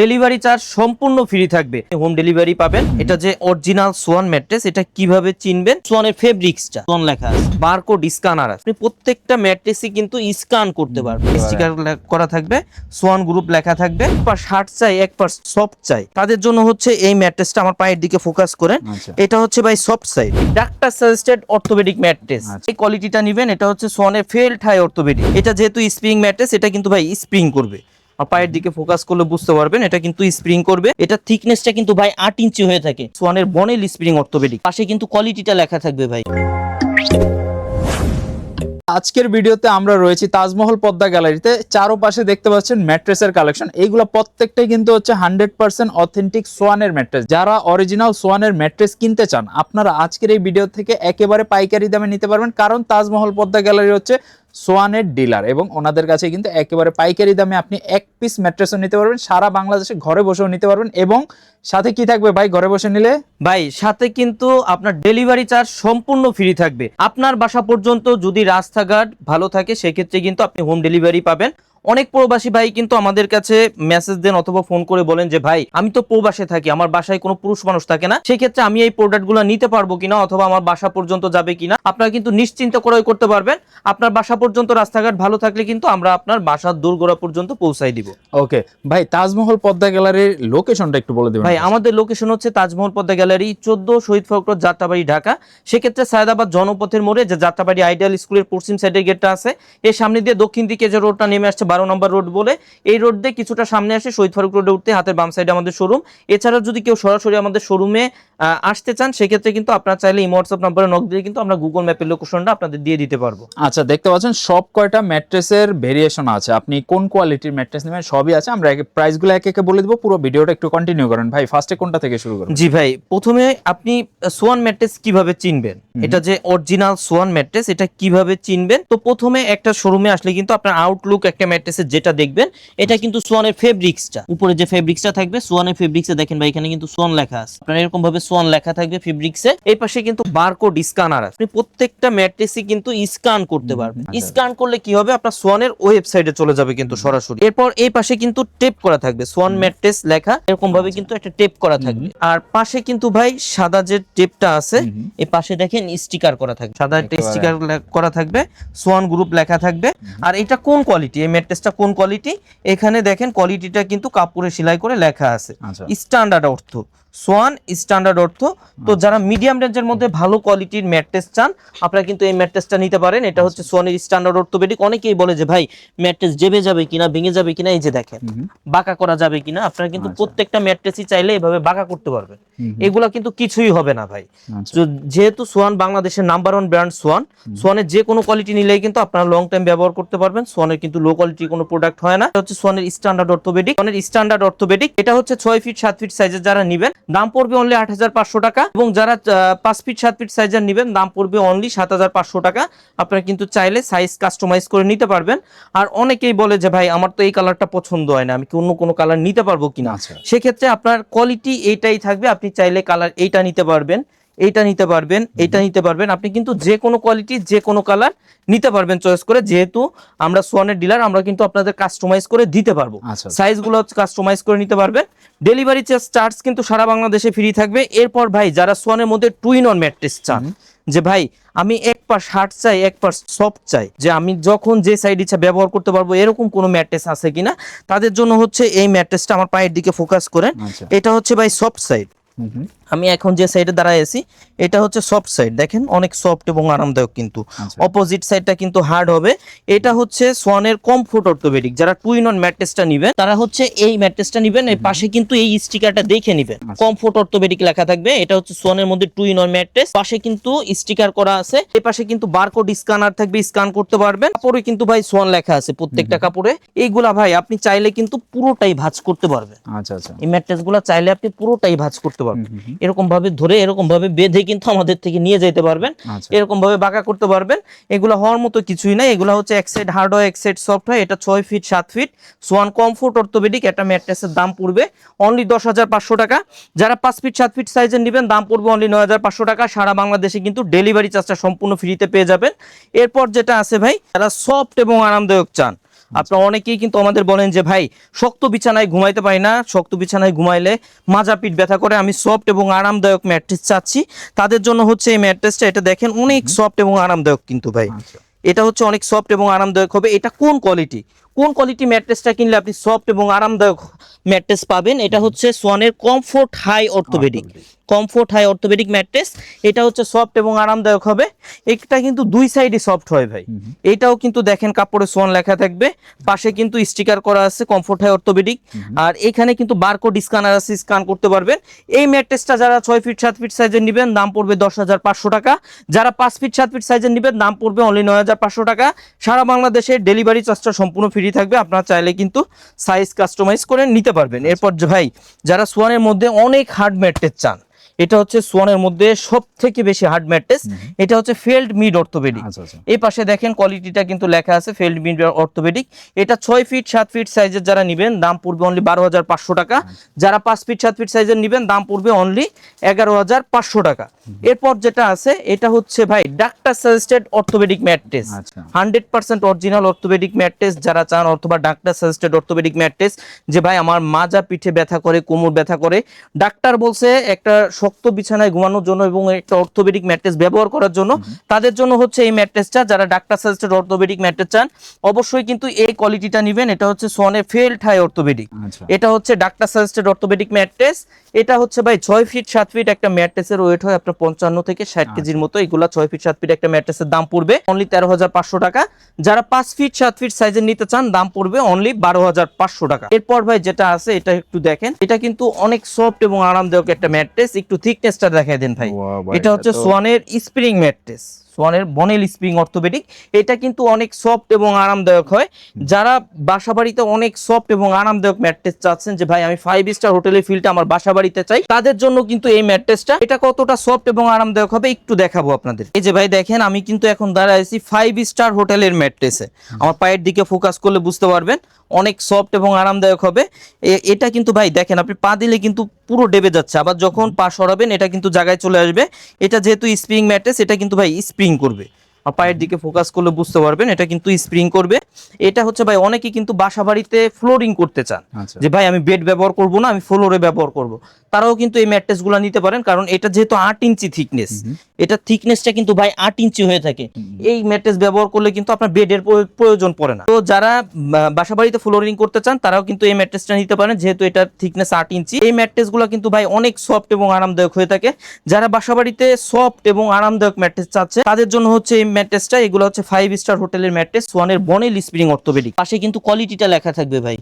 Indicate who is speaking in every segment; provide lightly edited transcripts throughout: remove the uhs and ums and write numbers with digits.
Speaker 1: Delivery charge সম্পূর্ণ free থাকবে, home delivery পাবেন। এটা যে অরিজিনাল সোয়ান ম্যাট্রেস, এটা কিভাবে চিনবেন? সোয়ানের ফেব্রিক্সটা সোয়ান লেখা আছে, বারকোড স্ক্যানার আছে, আপনি প্রত্যেকটা ম্যাট্রেসই কিন্তু স্ক্যান করতে পারবেন। স্টিকার করা থাকবে, সোয়ান গ্রুপ লেখা থাকবে। পার হার্ড চাই, এক পার সফট চাই, তাদের জন্য হচ্ছে এই ম্যাট্রেসটা। আমার পায়ের দিকে ফোকাস করেন, এটা হচ্ছে ভাই soft side doctor suggested orthopaedic mattress. এই কোয়ালিটিটা নেবেন। এটা হচ্ছে সোয়ানের ফেল্ট হাই অর্থোপেডিক। এটা যেহেতু স্প্রিং ম্যাট্রেস, এটা কিন্তু ভাই স্প্রিং করবে। পায়ের দিকে ফোকাস করলে বুঝতে পারবেন এটা কিন্তু স্প্রিং করবে। এটা থিকনেসটা কিন্তু ভাই 8 ইঞ্চি হয়ে থাকে। সোয়ানের বনেল স্প্রিং অর্থোপেডিক। পাশে কিন্তু কোয়ালিটিটা লেখা থাকবে ভাই।
Speaker 2: আজকের ভিডিওতে আমরা রয়েছি তাজমহল পদ্মা গ্যালারিতে। চারপাশে দেখতে পাচ্ছেন ম্যাট্রেসের কালেকশন। এইগুলো প্রত্যেকটাই কিন্তু হচ্ছে 100% অথেন্টিক সোয়ানের ম্যাট্রেস। যারা অরিজিনাল সোয়ানের ম্যাট্রেস কিনতে চান, আপনারা আজকের এই ভিডিও থেকে একেবারে পাইকারি দামে নিতে পারবেন, কারণ তাজমহল পদ্মা গ্যালারি হচ্ছে সোয়ানের ডিলার এবং ওনাদের কাছে কিন্তু একেবারে পাইকারি দামে আপনি এক পিস ম্যাট্রেসও নিতে পারবেন। সারা বাংলাদেশে ঘরে বসেও নিতে পারবেন। এবং সাথে কি থাকবে ভাই ঘরে বসে নিলে?
Speaker 1: ভাই সাথে কিন্তু আপনার ডেলিভারি চার্জ সম্পূর্ণ ফ্রি থাকবে। আপনার বাসা পর্যন্ত যদি রাস্তাঘাট ভালো থাকে, সেক্ষেত্রে কিন্তু আপনি হোম ডেলিভারি পাবেন। অনেক প্রবাসী ভাই কিন্তু আমাদের কাছে মেসেজ দেন অথবা ফোন করে বলেন যে ভাই আমি তো প্রবাসে থাকি, আমার বাসায় কোনো পুরুষ মানুষ থাকে না, সেক্ষেত্রে আমি এই প্রোডাক্টগুলো নিতে পারবো কিনা অথবা আমার বাসা পর্যন্ত যাবে কিনা। আপনারা কিন্তু নিশ্চিন্ত ক্রয় করতে পারবেন। আপনার বাসা পর্যন্ত রাস্তাঘাট ভালো থাকলে কিন্তু আমরা আপনার বাসার দূরগোড়া পর্যন্ত পৌঁছাই দিব।
Speaker 2: ওকে ভাই, তাজমহল পদ্মা গ্যালারির লোকেশনটা একটু বলে দিবেন
Speaker 1: ভাই? আমাদের লোকেশন হচ্ছে তাজমহল পদ্মা গ্যালারি, 14 শহীদ ফারুক রোড, যাত্রাবাড়ি, ঢাকা। সেক্ষেত্রে সায়দাবাদ জনপথের মোড়ে যে যাত্রাবাড়ি আইডিয়াল স্কুলের পশ্চিম সাইডের গেটটা আছে, এর সামনে দিয়ে দক্ষিণ দিকে যে রোডটা নেমে আসছে 12 নম্বর রোড বলে, এই রোড দিয়ে কিছুটা সামনে আসে শহীদ ফারুক রোডে উঠতে হাতের বাম সাইডে আমাদের শোরুম। এছাড়াও যদি কেউ সরাসরি আমাদের শোরুমে আসতে চান, সেক্ষেত্রে কিন্তু আপনারা চাইলে এই হোয়াটসঅ্যাপ নম্বরে নক দিয়ে কিন্তু আমরা গুগল ম্যাপের লোকেশনটা আপনাদের দিয়ে দিতে পারবো।
Speaker 2: আচ্ছা, দেখতে পাচ্ছেন সব কয়টা ম্যাট্রেসের ভেরিয়েশন আছে। আপনি কোন কোয়ালিটির ম্যাট্রেস নেবেন সবই আছে। আমরা প্রাইসগুলো এক একে বলে দিব। পুরো ভিডিওটা একটু কন্টিনিউ করেন ভাই। ফার্স্টে কোনটা থেকে শুরু করেন?
Speaker 1: জি ভাই, প্রথমে আপনি সোয়ান ম্যাট্রেস কিভাবে চিনবেন? এটা যে অরিজিনাল সোয়ান ম্যাট্রেস, এটা কিভাবে চিনবেন? তো প্রথমে একটা শোরুমে আসলে কিন্তু আপনার আউটলুক একটা ম্যাট্রেসের যেটা দেখবেন, এটা কিন্তু সোয়ানের ফেব্রিক্সটা, উপরে যে ফেব্রিক্সটা থাকবে সোয়ানের ফেব্রিক্সে দেখেন ভাই, এখানে কিন্তু সোয়ান লেখা আছে। আপনার এরকম ভাবে সোয়ান লেখা থাকবে ফেব্রিক্সে। এই পাশে কিন্তু বারকোড স্ক্যানার আছে, আপনি প্রত্যেকটা ম্যাট্রেসই কিন্তু স্ক্যান করতে পারবেন। স্ক্যান করলে কি হবে? আপনার সোয়ানের ওয়েবসাইটে চলে যাবে কিন্তু সরাসরি। এরপর এই পাশে কিন্তু টেপ করা থাকবে, সোয়ান ম্যাট্রেস লেখা এরকম ভাবে কিন্তু একটা টেপ করা থাকবে। আর পাশে কিন্তু ভাই সাদা যে টেপটা আছে, এই পাশে দেখেন স্টিকার করা থাকবে, সাদা একটা স্টিকার করা থাকবে, সোয়ান গ্রুপ লেখা থাকবে। আর এটা কোন কোয়ালিটি, এই ম্যাট্রেসটা কোন কোয়ালিটি, এখানে দেখেন কোয়ালিটিটা কিন্তু কাপড়ে সেলাই করে লেখা আছে। স্ট্যান্ডার্ড অর্থ সোয়ান, স্ট্যান্ডার্ড অর্থ। তো যারা মিডিয়াম রেঞ্জের মধ্যে ভালো কোয়ালিটির ম্যাট্রেস চান, আপনারা কিন্তু এই ম্যাট্রেসটা নিতে পারেন। এটা হচ্ছে সোয়ানের স্ট্যান্ডার্ড অর্থোপেডিক। অনেকেই বলে যে ভাই ম্যাট্রেস জেবে যাবে কিনা, ভেঙে যাবে কিনা, এই যে দেখেন বাঁকা করা যাবে কিনা। আপনারা কিন্তু প্রত্যেকটা ম্যাট্রেসই চাইলে এভাবে বাঁকা করতে পারবেন। এগুলা কিন্তু কিছুই হবে না ভাই। যেহেতু সোয়ান বাংলাদেশের নাম্বার 1 ব্র্যান্ড সোয়ান, সোয়ানের যে কোনো কোয়ালিটি নিলেই কিন্তু আপনারা লং টাইম ব্যবহার করতে পারবেন। সোয়ানের কিন্তু লো কোয়ালিটির কোনো প্রোডাক্ট হয় না। এটা হচ্ছে সোয়ানের স্ট্যান্ডার্ড অর্থোপেডিক। সোয়ানের স্ট্যান্ডার্ড অর্থোপেডিক এটা হচ্ছে 6 ফিট 7 ফিট সাইজের যারা নেবেন, দাম পড়বে অনলি 8500 টাকা। এবং যারা 5 ফিট 7 ফিট সাইজের নেবেন, দাম পড়বে অনলি 7500 টাকা। আপনারা কিন্তু চাইলে সাইজ কাস্টমাইজ করে নিতে পারবেন। আর অনেকেই বলে যে ভাই আমার তো এই কালারটা পছন্দ হয় না, আমি কি অন্য কোনো কালার নিতে পারবো কিনা? সেক্ষেত্রে আপনার কোয়ালিটি এইটাই থাকবে। আপনি চাইলে কালার এইটা নিতে পারবেন, এইটা নিতে পারবেন, এইটা নিতে পারবেন। আপনি কিন্তু যে কোনো কোয়ালিটি যে কোনো কালার নিতে পারবেন চয়েস করে। যেহেতু আমরা সোয়ানের ডিলার, আমরা কিন্তু আপনাদের কাস্টমাইজ করে দিতে পারবো। সাইজগুলো কাস্টমাইজ করে নিতে পারবেন। ডেলিভারি চার্জ কিন্তু সারা বাংলাদেশে ফ্রি থাকবে। এরপর ভাই যারা সোয়ানের মধ্যে 2-in-1 ম্যাট্রেস চান, যে ভাই আমি এক পাশ হার্ড চাই, এক পাশ সফট চাই, যে আমি যখন যে সাইড ইচ্ছা ব্যবহার করতে পারবো, এরকম কোনো ম্যাট্রেস আছে কিনা, তাদের জন্য হচ্ছে এই ম্যাট্রেসটা। আমার পায়ের দিকে ফোকাস করেন, এটা হচ্ছে ভাই সফট সাইড। আমি এখন যে সাইডে দাঁড়ায় আছি, এটা হচ্ছে সফট সাইড। দেখেন অনেক সফট এবং আরামদায়ক। কিন্তু অপোজিট সাইডটা কিন্তু হার্ড হবে। এটা হচ্ছে সোয়ানের কমফোর্ট অর্থোপেডিক। যারা 2-in-1 ম্যাট্রেসটা নেবেন, তারা হচ্ছে এই ম্যাট্রেসটা নেবেন। এর পাশে কিন্তু এই স্টিকারটা দেখে নেবেন, কমফোর্ট অর্থোপেডিক লেখা থাকবে। এটা হচ্ছে সোয়ানের মধ্যে 2-in-1 ম্যাট্রেস। পাশে কিন্তু স্টিকার করা আছে। এই পাশে কিন্তু বারকোড স্ক্যানার থাকবে, স্ক্যান করতে পারবেন। কাপড়ে কিন্তু ভাই সোয়ান লেখা আছে প্রত্যেকটা কাপড়ে। এইগুলা ভাই আপনি চাইলে কিন্তু পুরোটাই ভাঁজ করতে পারবেন। এই ম্যাট্রেসগুলো চাইলে আপনি পুরোটাই ভাঁজ করতে পারবেন। এরকম ভাবে ধরে, এরকম ভাবে বেঁধে কিন্তু আমাদের থেকে নিয়ে যেতে পারবেন। এরকম ভাবে বাঁকা করতে পারবেন। এগুলো হওয়ার মতো কিছুই নাই। এগুলো হচ্ছে এক সাইড হার্ড হয়, এক সাইড সফট হয়। এটা 6 feet 7 feet swan comfort orthopaedic. একটা ম্যাট্রেসের দাম পড়বে অনলি 10,500 টাকা। যারা 5 ফিট 7 ফিট সাইজের নেবেন, দাম পড়বে অনলি 9,500 টাকা। সারা বাংলাদেশে কিন্তু ডেলিভারি চার্জটা সম্পূর্ণ ফ্রিতে পেয়ে যাবেন। এরপর যেটা আছে ভাই, যারা সফট এবং আরামদায়ক চান, আপনারা অনেকেই কিন্তু আমাদের বলেন যে ভাই শক্ত বিছানায় ঘুমাইতে পারি না, শক্ত বিছানায় ঘুমাইলে মাজা পিঠ ব্যথা করে, আমি সফট এবং আরামদায়ক ম্যাট্রেস চাচ্ছি। তাদের জন্য হচ্ছে এই ম্যাট্রেসটা, এটা দেখেন অনেক সফট এবং আরামদায়ক কিন্তু ভাই,
Speaker 2: আচ্ছা।
Speaker 1: এটা হচ্ছে অনেক সফট এবং আরামদায়ক হবে। এটা কোন কোয়ালিটি ম্যাট্রেসটা কিনলে আপনি সফট এবং আরামদায়ক ম্যাট্রেস পাবেন? এটা হচ্ছে সোয়ানের কমফোর্ট হাই অর্থোপেডিক ম্যাট্রেস। এটা হচ্ছে সফট এবং আরামদায়ক হবে। এটা কিন্তু দুই সাইডে সফট হয় ভাই। এটাও কিন্তু দেখেন কাপড়ে সোয়ান লেখা থাকবে, পাশে কিন্তু স্টিকার করা আছে কমফোর্ট হাই অর্থোপেডিক, আর এখানে কিন্তু বারকোড স্ক্যানার আছে, স্ক্যান করতে পারবেন। এই ম্যাট্রেসটা যারা 6 ফিট 7 ফিট সাইজের নেবেন দাম পড়বে 10,500 টাকা, যারা 5 ফিট 7 ফিট সাইজের নেবেন দাম পড়বে অনলি 9,500 টাকা। সারা বাংলাদেশে ডেলিভারি চার্জটা সম্পূর্ণ ফ্রি থাকবে, আপনারা চাইলে কিন্তু সাইজ কাস্টমাইজ করে নিতে পারবেন। এরপর ভাই যারা সোয়ানের মধ্যে অনেক হার্ড ম্যাট্রেস চান, এটা হচ্ছে সোয়ানের মধ্যে সব থেকে বেশি হার্ড ম্যাট্রেস, এটা হচ্ছে ফেল্ড মিড অর্থোপেডিক। এই পাশে দেখেন কোয়ালিটিটা কিন্তু লেখা আছে ফেল্ড মিড অর্থোপেডিক। এটা 6 ফিট 7 ফিট সাইজের যারা নেবেন দাম পড়বে অনলি 12,500 টাকা, যারা 5 ফিট 7 ফিট সাইজের নেবেন দাম পড়বে অনলি 11,500 টাকা। এরপর যেটা আছে এটা হচ্ছে ভাই doctor suggested orthopaedic mattress, 100% original orthopaedic mattress যারা চান, অথবা ডাক্তার সাজেস্টেড অর্থোপেডিক ম্যাট্রেস, যে ভাই আমার মাজা পিঠে ব্যথা করে, কোমর ব্যথা করে, ডাক্তার বলছে একটা শক্ত বিছানায় ঘুমানোর জন্য এবং একটা অর্থোপেডিক ম্যাট্রেস ব্যবহার করার জন্য, তাদের জন্য হচ্ছে এই ম্যাট্রেসটা। যারা ডাক্তার সাজেস্টেড অর্থোপেডিক ম্যাট্রেস চান অবশ্যই কিন্তু এই কোয়ালিটিটা নেবেন। এটা হচ্ছে সোয়ানের ফেল্ড হাই অর্থোপেডিক, এটা হচ্ছে ডাক্তার সাজেস্টেড অর্থোপেডিক ম্যাট্রেস। এটা হচ্ছে ভাই 6 ফিট 7 ফিট একটা ম্যাট্রেসের ওয়েট হয় আপনার 55 থেকে 60 কেজির মতো। এগুলা 6 ফিট 7 ফিট একটা ম্যাট্রেসের দাম পড়বে অনলি 13,500 টাকা, যারা 5 ফিট 7 ফিট সাইজের নিতে চান দাম পড়বে অনলি 12,500 টাকা। এরপর ভাই যেটা আছে এটা একটু দেখেন, এটা কিন্তু অনেক সফট এবং আরামদায়ক একটা ম্যাট্রেস, একটু থিকনেসটা দেখাই দেন ভাই। এটা হচ্ছে সোয়ানের স্প্রিং ম্যাট্রেস, সোয়ানের বনেল স্প্রিং অর্থোপেডিক। এটা কিন্তু অনেক সফট এবং আরামদায়ক হয়। যারা বাসাবাড়িতে অনেক সফট এবং আরামদায়ক ম্যাট্রেস চাচ্ছেন, যে ভাই আমি 5 স্টার হোটেলের ফিলটা আমার বাসাবাড়িতে চাই, তাদের জন্য কিন্তু এই ম্যাট্রেসটা, এটা কতটা সফট এবং আরামদায়ক হবে একটু দেখাবো আপনাদের। এই যে ভাই দেখেন আমি কিন্তু এখন দাঁড়ায় আছি 5 স্টার হোটেলের ম্যাট্রেসে, আমার পায়ের দিকে ফোকাস করলে বুঝতে পারবেন অনেক সফট এবং আরামদায়ক হবে। এটা কিন্তু ভাই দেখেন আপনি পা দিলে কিন্তু পুরো ডেবে যাচ্ছে, আবার যখন পা সরাবেন এটা কিন্তু জায়গায় চলে আসবে। এটা যেহেতু স্প্রিং ম্যাট্রেস, এটা কিন্তু ভাই স্প্রিং করবে, পায়ের দিকে ফোকাস করলে বুঝতে পারবেন এটা কিন্তু স্প্রিং করবে। এটা হচ্ছে ভাই অনেকে কিন্তু বাসা বাড়িতে ফ্লোরিং করতে চান, যে ভাই আমি বেড ব্যবহার করব না, আমি ফ্লোরে ব্যবহার করব, তারাও কিন্তু এই ম্যাট্রেসগুলো নিতে পারেন। কারণ এটা যেহেতু 8 ইঞ্চি থিকনেস, এটা থিকনেসটা কিন্তু ভাই 8 ইঞ্চি হয়ে থাকে। এই ম্যাট্রেস ব্যবহার করলে কিন্তু আপনার বেডের প্রয়োজন পড়ে না। তো যারা বাসা বাড়িতে ফ্লোরিং করতে চান তারাও কিন্তু এই ম্যাট্রেসটা নিতে পারেন, যেহেতু এটার থিকনেস 8 ইঞ্চি। এই ম্যাট্রেসগুলো কিন্তু ভাই অনেক সফট এবং আরামদায়ক হয়ে থাকে। যারা বাসা বাড়িতে সফট এবং আরামদায়ক ম্যাট্রেস চাচ্ছে তাদের জন্য হচ্ছে এই ম্যাট্রেসটা। এগুলো হচ্ছে 5 স্টার হোটেলের ম্যাট্রেস, সোয়ানের বনেল স্প্রিং অর্থোপেডিক। পাশে কিন্তু কোয়ালিটিটা লেখা থাকবে ভাই,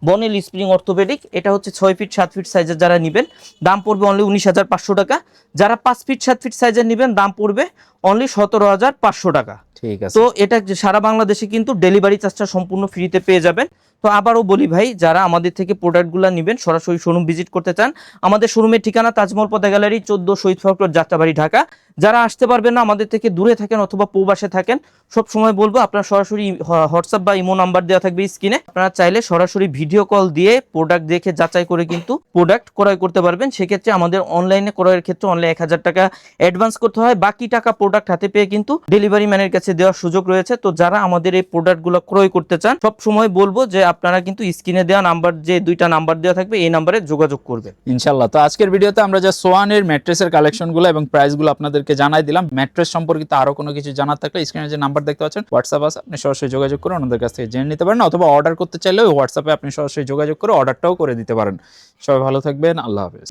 Speaker 1: বনেল স্প্রিং অর্থোপেডিক। এটা হচ্ছে 6 ফিট 7 ফিট সাইজের যারা নেবেন দাম পড়বে অনলি 19,500 টাকা, যারা 5 ফিট 7 ফিট সাইজের নেবেন দাম পড়বে অনলি 17,500 টাকা।
Speaker 2: ঠিক আছে।
Speaker 1: তো এটা সারা বাংলাদেশে কিন্তু ডেলিভারি চার্জটা সম্পূর্ণ ফ্রিতে পেয়ে যাবেন। তো আবারও বলি ভাই, যারা আমাদের থেকে প্রোডাক্টগুলো নেবেন সরাসরি শোরুম ভিজিট করতে চান, আমাদের শোরুমের ঠিকানা তাজমহল পদ্মা গ্যালারি 14 শহীদ ফারুক রোড, যাত্রাবাড়ি, ঢাকা। যারা আসতে পারবেন না, আমাদের থেকে দূরে থাকেন অথবা প্রবাসে থাকেন, সব সময় বলবো আপনারা সরাসরি হোয়াটসঅ্যাপ বা ইমো নাম্বার দেওয়া থাকবে স্ক্রিনে, আপনারা চাইলে সরাসরি ভিডিও কল দিয়ে প্রোডাক্ট দেখে যাচাই করে কিন্তু প্রোডাক্ট ক্রয় করতে পারবেন। সেক্ষেত্রে আমাদের অনলাইনে ক্রয়ের ক্ষেত্রে অনলি 1,000 টাকা অ্যাডভান্স করতে হয়, বাকি টাকা প্রোডাক্ট হাতে পেয়ে কিন্তু ডেলিভারি ম্যানের কাছে দেওয়ার সুযোগ রয়েছে। তো যারা আমাদের এই প্রোডাক্টগুলো ক্রয় করতে চান সব সময় বলবো যে আপনারা কিন্তু স্ক্রিনে দেওয়া নাম্বার, যে 2টা নাম্বার দেওয়া থাকবে এই নাম্বারে যোগাযোগ করবে
Speaker 2: ইনশাআল্লাহ। তো আজকের ভিডিওতে আমরা যে সোয়ানের ম্যাট্রেসের কালেকশনগুলো এবং প্রাইসগুলো আপনাদেরকে জানাই দিলাম। ম্যাট্রেস সম্পর্কিত আরো কোনো কিছু জানার থাকলে স্ক্রিনে যে নাম্বার দেখতে পাচ্ছেন হোয়াটসঅ্যাপ আছে, আপনি সরাসরি যোগাযোগ করে ওনাদের কাছ থেকে জেনে নিতে পারেন, অথবা অর্ডার করতে চাইলে ওই হোয়াটসঅ্যাপে আপনি সরাসরি যোগাযোগ করে অর্ডারটাও করে দিতে পারেন। সবাই ভালো থাকবেন, আল্লাহ হাফেজ।